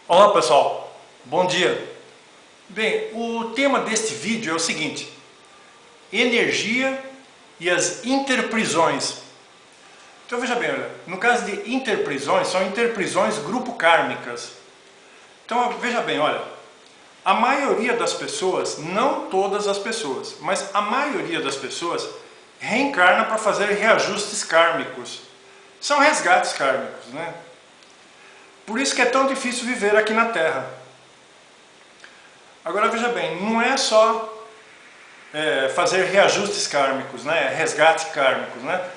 Olá pessoal, bom dia. Bem, o tema deste vídeo é o seguinte: energia e as interprisões. Então veja bem, olha, no caso de interprisões, são interprisões grupo kármicas. Então veja bem, olha, a maioria das pessoas, não todas as pessoas, mas a maioria das pessoas reencarna para fazer reajustes kármicos. São resgates kármicos, né? Por isso que é tão difícil viver aqui na Terra. Agora veja bem, não é só fazer reajustes kármicos, né? Resgates kármicos, né?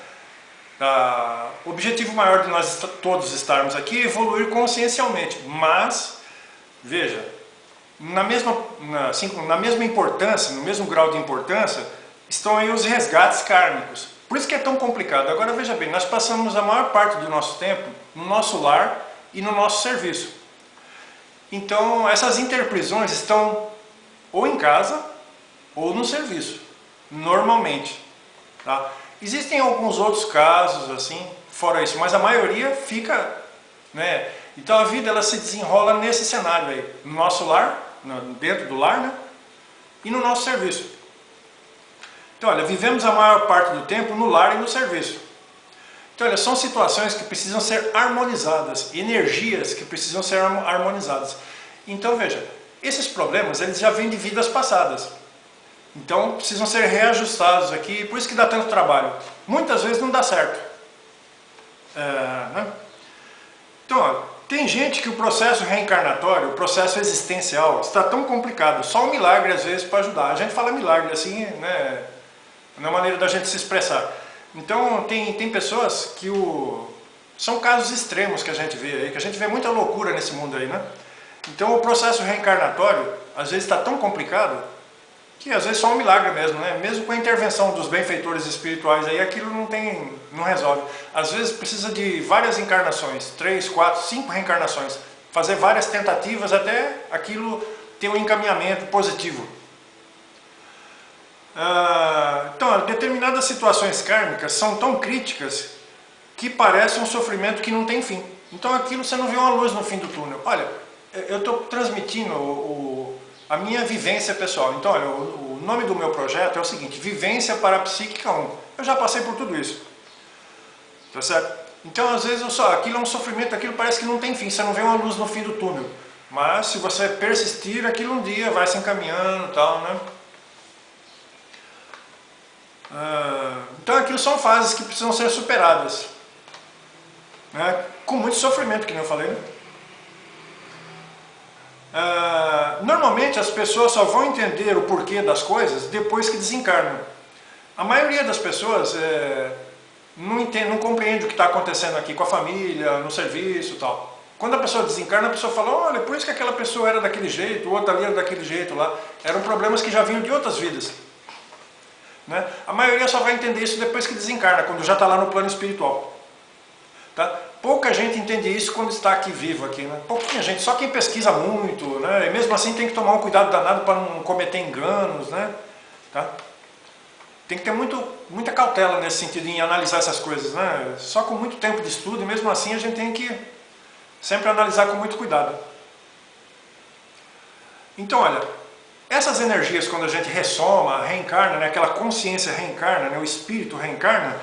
O objetivo maior de nós todos estarmos aqui é evoluir consciencialmente, mas, veja, na mesma importância, no mesmo grau de importância, estão aí os resgates kármicos. Por isso que é tão complicado. Agora veja bem, nós passamos a maior parte do nosso tempo no nosso lar e no nosso serviço. Então essas interprisões estão ou em casa ou no serviço, normalmente, tá? Existem alguns outros casos assim, fora isso, mas a maioria fica, né? Então a vida ela se desenrola nesse cenário aí, no nosso lar, dentro do lar, né? E no nosso serviço. Então olha, vivemos a maior parte do tempo no lar e no serviço. Então, olha, são situações que precisam ser harmonizadas, energias que precisam ser harmonizadas. Então, veja, esses problemas eles já vêm de vidas passadas. Então, precisam ser reajustados aqui, por isso que dá tanto trabalho. Muitas vezes não dá certo. Né? Então, olha, tem gente que o processo reencarnatório, o processo existencial, está tão complicado. Só um milagre, às vezes, para ajudar. A gente fala milagre assim, né, na maneira da gente se expressar. Então tem pessoas que são casos extremos que a gente vê aí, que a gente vê muita loucura nesse mundo aí, né? Então o processo reencarnatório às vezes está tão complicado que às vezes só um milagre mesmo, né? Mesmo com a intervenção dos benfeitores espirituais aí, aquilo não resolve. Às vezes precisa de várias encarnações, 3, 4, 5 reencarnações, fazer várias tentativas até aquilo ter um encaminhamento positivo. Então, determinadas situações kármicas são tão críticas que parece um sofrimento que não tem fim. Então aquilo você não vê uma luz no fim do túnel. Olha, eu estou transmitindo a minha vivência pessoal. Então, olha, o nome do meu projeto é o seguinte: Vivência para a Psíquica 1. Eu já passei por tudo isso. Tá certo? Então, às vezes, aquilo é um sofrimento, aquilo parece que não tem fim. Você não vê uma luz no fim do túnel. Mas, se você persistir, aquilo um dia vai se encaminhando e tal, né? Então aquilo são fases que precisam ser superadas, né? Com muito sofrimento, que nem eu falei, né? Normalmente as pessoas só vão entender o porquê das coisas depois que desencarnam. A maioria das pessoas não compreende o que está acontecendo aqui com a família, no serviço e tal. Quando a pessoa desencarna, a pessoa fala: olha, por isso que aquela pessoa era daquele jeito, o outro ali era daquele jeito lá. Eram problemas que já vinham de outras vidas. Né? A maioria só vai entender isso depois que desencarna, quando já está lá no plano espiritual. Tá? Pouca gente entende isso quando está aqui vivo, aqui, né? Pouquinha gente, só quem pesquisa muito, né? E mesmo assim tem que tomar um cuidado danado para não cometer enganos, né? Tá? Tem que ter muita cautela nesse sentido, em analisar essas coisas, né? Só com muito tempo de estudo, e mesmo assim a gente tem que sempre analisar com muito cuidado. Então, olha, essas energias, quando a gente ressoma, reencarna, né, aquela consciência reencarna, né, o espírito reencarna,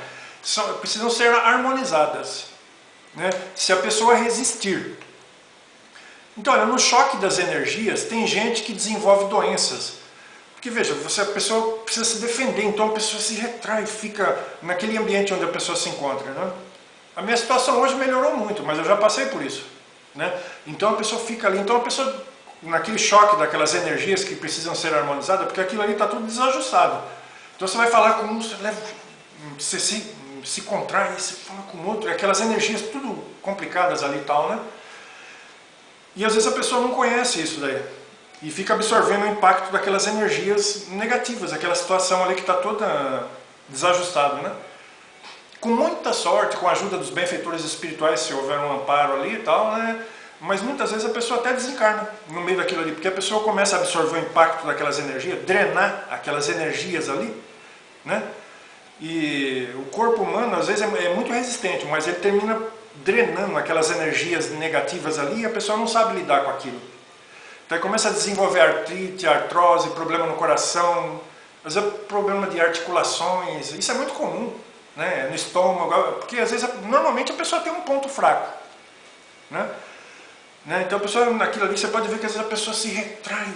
precisam ser harmonizadas, né, se a pessoa resistir. Então, olha, no choque das energias, tem gente que desenvolve doenças. Porque, veja, a pessoa precisa se defender, então a pessoa se retrai, fica naquele ambiente onde a pessoa se encontra. Né? A minha situação hoje melhorou muito, mas eu já passei por isso. Né? Então a pessoa fica ali, então a pessoa, naquele choque daquelas energias que precisam ser harmonizadas, porque aquilo ali está tudo desajustado. Então você vai falar com um, você se contrai, você fala com o outro, aquelas energias tudo complicadas ali e tal, né? E às vezes a pessoa não conhece isso daí, e fica absorvendo o impacto daquelas energias negativas, aquela situação ali que está toda desajustada, né? Com muita sorte, com a ajuda dos benfeitores espirituais, se houver um amparo ali e tal, né? Mas muitas vezes a pessoa até desencarna no meio daquilo ali, porque a pessoa começa a absorver o impacto daquelas energias, drenar aquelas energias ali, né? E o corpo humano às vezes é muito resistente, mas ele termina drenando aquelas energias negativas ali e a pessoa não sabe lidar com aquilo. Então aí começa a desenvolver artrite, artrose, problema no coração, às vezes problema de articulações, isso é muito comum, né? No estômago, porque às vezes, normalmente a pessoa tem um ponto fraco, né? Então a pessoa, naquilo ali, você pode ver que às vezes a pessoa se retrai,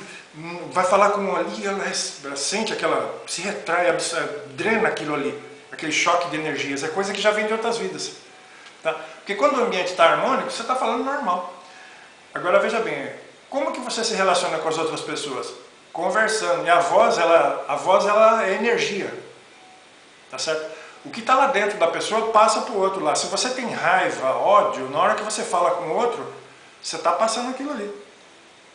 vai falar com um ali, ela sente aquela, se retrai, drena aquilo ali, aquele choque de energias, é coisa que já vem de outras vidas. Tá? Porque quando o ambiente está harmônico, você está falando normal. Agora veja bem, como que você se relaciona com as outras pessoas? Conversando, e a voz ela é energia, tá certo? O que está lá dentro da pessoa passa para o outro lá. Se você tem raiva, ódio, na hora que você fala com o outro, você está passando aquilo ali.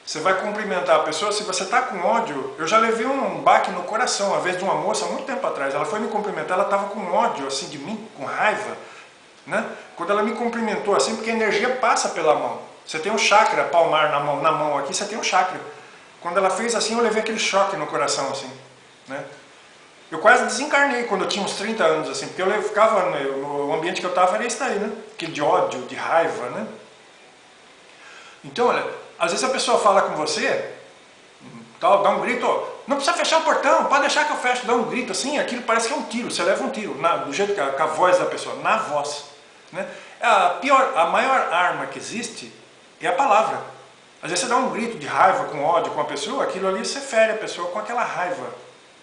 Você vai cumprimentar a pessoa, se você está com ódio, eu já levei um baque no coração, uma vez de uma moça, muito tempo atrás, ela foi me cumprimentar, ela estava com ódio assim de mim, com raiva, né? Quando ela me cumprimentou assim, porque a energia passa pela mão. Você tem um chakra palmar na mão aqui, você tem um chakra. Quando ela fez assim, eu levei aquele choque no coração assim, né? Eu quase desencarnei quando eu tinha uns 30 anos assim, porque eu ficava, o ambiente que eu estava era isso daí, né? Aquele de ódio, de raiva, né? Então, olha, às vezes a pessoa fala com você, dá um grito, ó, não precisa fechar o portão, pode deixar que eu fecho, dá um grito assim, aquilo parece que é um tiro, você leva um tiro, do jeito que com a voz da pessoa, na voz, né? A maior arma que existe é a palavra. Às vezes você dá um grito de raiva, com ódio com a pessoa, aquilo ali você fere a pessoa com aquela raiva.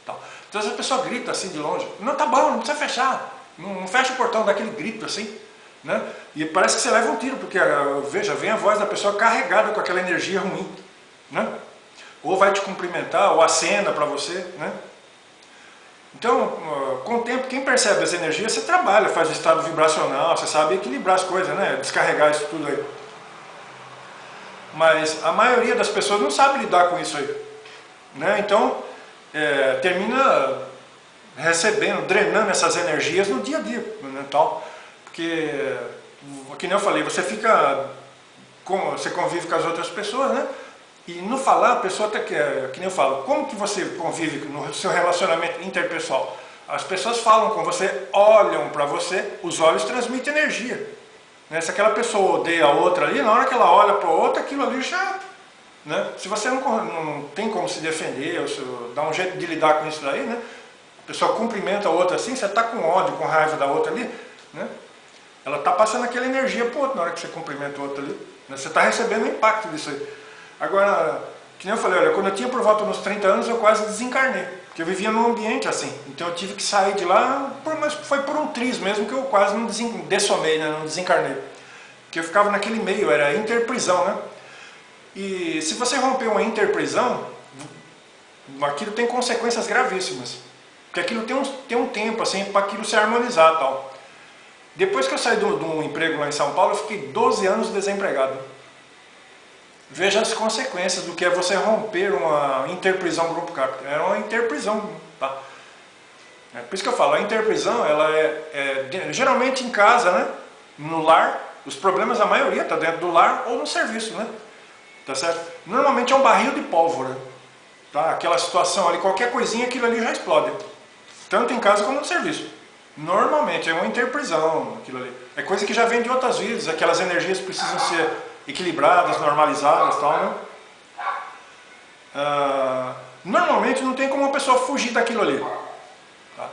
Tal. Então às vezes a pessoa grita assim de longe, não, tá bom, não precisa fechar, não fecha o portão, dá aquele grito assim, né? E parece que você leva um tiro, porque veja, vem a voz da pessoa carregada com aquela energia ruim, né? Ou vai te cumprimentar, ou acena para você, né? Então, com o tempo, quem percebe as energias, você trabalha, faz o estado vibracional, você sabe equilibrar as coisas, né? Descarregar isso tudo aí. Mas a maioria das pessoas não sabe lidar com isso aí, né? Então, termina recebendo, drenando essas energias no dia a dia, né, tal. Porque, que nem eu falei, você convive com as outras pessoas, né? E no falar, a pessoa até que nem eu falo, como que você convive no seu relacionamento interpessoal? As pessoas falam com você, olham para você, os olhos transmitem energia. Né? Se aquela pessoa odeia a outra ali, na hora que ela olha para a outra, aquilo ali já... Né? Se você não tem como se defender, ou dá um jeito de lidar com isso daí, né? A pessoa cumprimenta a outra assim, você está com ódio, com raiva da outra ali, né? Ela está passando aquela energia para o outro na hora que você cumprimenta o outro ali. Né? Você está recebendo o impacto disso aí. Agora, que nem eu falei, olha, quando eu tinha por volta dos 30 anos, eu quase desencarnei. Porque eu vivia num ambiente assim. Então eu tive que sair de lá, mas foi por um triz mesmo que eu quase não dessomei, né? Não desencarnei. Porque eu ficava naquele meio, era interprisão, né? E se você romper uma interprisão, aquilo tem consequências gravíssimas. Porque aquilo tem um tempo assim para aquilo se harmonizar e tal. Depois que eu saí de um emprego lá em São Paulo, eu fiquei 12 anos desempregado. Veja as consequências do que é você romper uma interprisão grupo capital. Era uma interprisão, tá? Por isso que eu falo, a interprisão, ela geralmente em casa, né? No lar, os problemas, a maioria está dentro do lar ou no serviço, né? Tá certo? Normalmente é um barril de pólvora, tá? Aquela situação ali, qualquer coisinha, aquilo ali já explode. Tanto em casa como no serviço. Normalmente é uma interprisão, aquilo ali. É coisa que já vem de outras vidas, aquelas energias precisam ser equilibradas, normalizadas, tal, né? Normalmente não tem como uma pessoa fugir daquilo ali. Tá?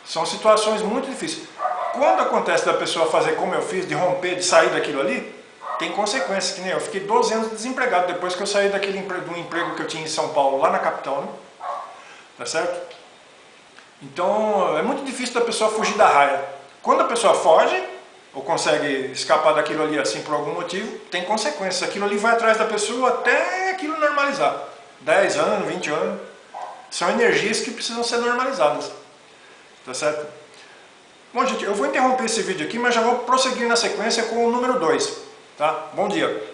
São situações muito difíceis. Quando acontece da pessoa fazer como eu fiz, de romper, de sair daquilo ali, tem consequências, que nem eu. Fiquei 12 anos desempregado depois que eu saí do emprego que eu tinha em São Paulo, lá na capital, né? Tá certo? Então é muito difícil da pessoa fugir da raia. Quando a pessoa foge, ou consegue escapar daquilo ali assim por algum motivo, tem consequências. Aquilo ali vai atrás da pessoa até aquilo normalizar. 10 anos, 20 anos. São energias que precisam ser normalizadas. Tá certo? Bom, gente, eu vou interromper esse vídeo aqui, mas já vou prosseguir na sequência com o número 2. Tá? Bom dia.